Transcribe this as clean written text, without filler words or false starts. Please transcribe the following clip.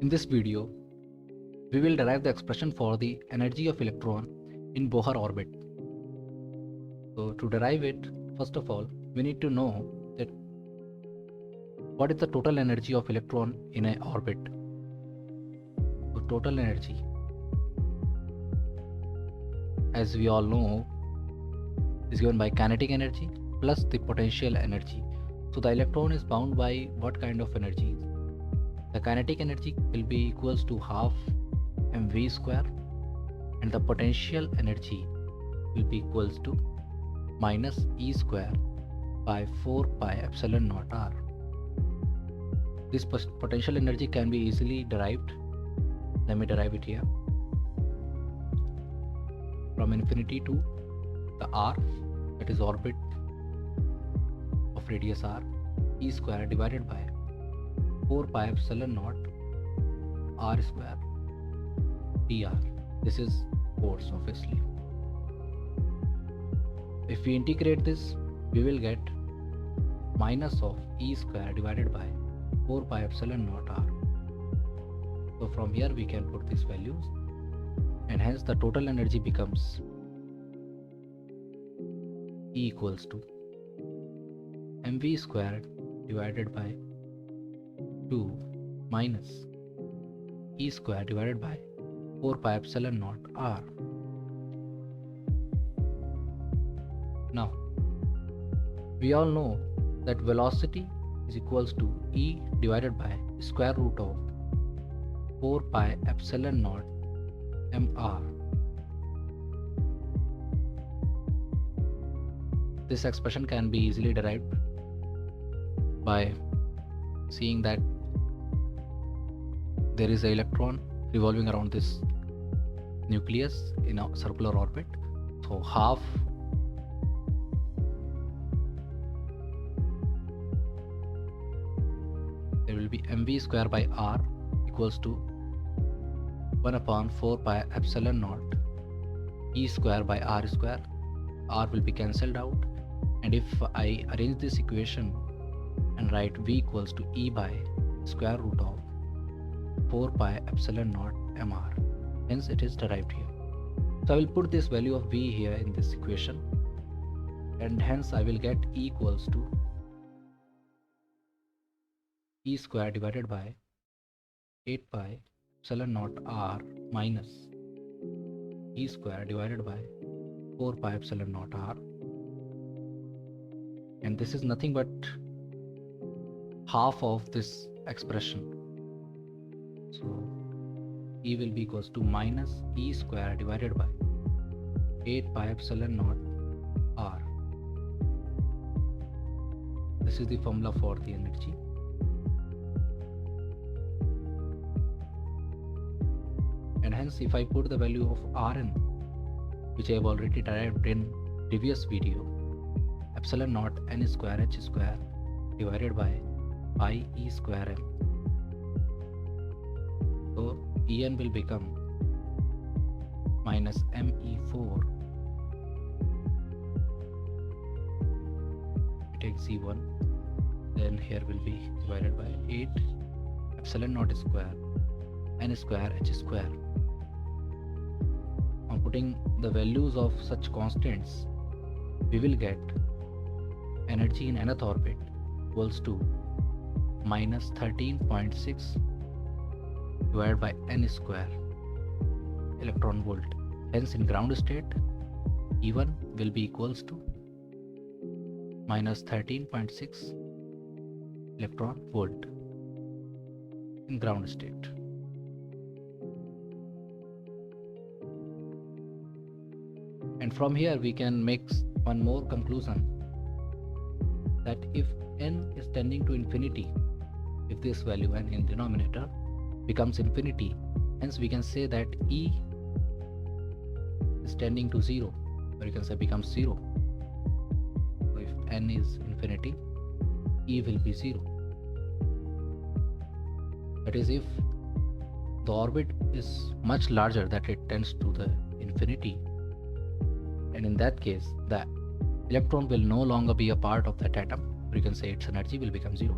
In this video, we will derive the expression for the energy of electron in Bohr orbit. So to derive it, first of all, we need to know that what is the total energy of electron in an orbit. So total energy, as we all know, is given by kinetic energy plus the potential energy. So the electron is bound by what kind of energy? The kinetic energy will be equals to half mv square, and the potential energy will be equals to minus E square by 4 pi epsilon naught r. This potential energy can be easily derived. Let me derive it here. From infinity to the r, that is orbit of radius r, E square divided by 4 pi epsilon naught r square dr. This is force, obviously. If we integrate this, we will get minus of E square divided by 4 pi epsilon naught r. So from here we can put these values, and hence the total energy becomes E equals to mv squared divided by 2 minus E square divided by 4 pi epsilon naught r. Now, we all know that velocity is equals to E divided by square root of 4 pi epsilon naught mr. This expression can be easily derived by seeing that there is an electron revolving around this nucleus in a circular orbit. So half there will be mv square by r equals to 1 upon 4 pi epsilon naught E square by r square. R will be cancelled out, and if I arrange this equation and write v equals to E by square root of 4 pi epsilon naught mr, hence it is derived here. So I will put this value of v here in this equation, and hence I will get E equals to E square divided by 8 pi epsilon naught r minus E square divided by 4 pi epsilon naught r, and this is nothing but half of this expression. So E will be equals to minus E square divided by 8 pi epsilon naught r. This is the formula for the energy. And hence if I put the value of Rn, which I have already derived in previous video, epsilon naught n square h square divided by pi E square m. So En will become minus me4, we take Z1, then here will be divided by 8 epsilon naught square n square h square. On putting the values of such constants, we will get energy in nth orbit equals to minus 13.6 divided by n square electron volt. Hence in ground state, E1 will be equals to minus 13.6 electron volt in ground state. And from here we can make one more conclusion, that if n is tending to infinity, if this value n in denominator becomes infinity, hence we can say that E is tending to 0, or you can say becomes 0. So if n is infinity, E will be 0. That is, if the orbit is much larger, that it tends to the infinity, and in that case the electron will no longer be a part of that atom, or you can say its energy will become 0.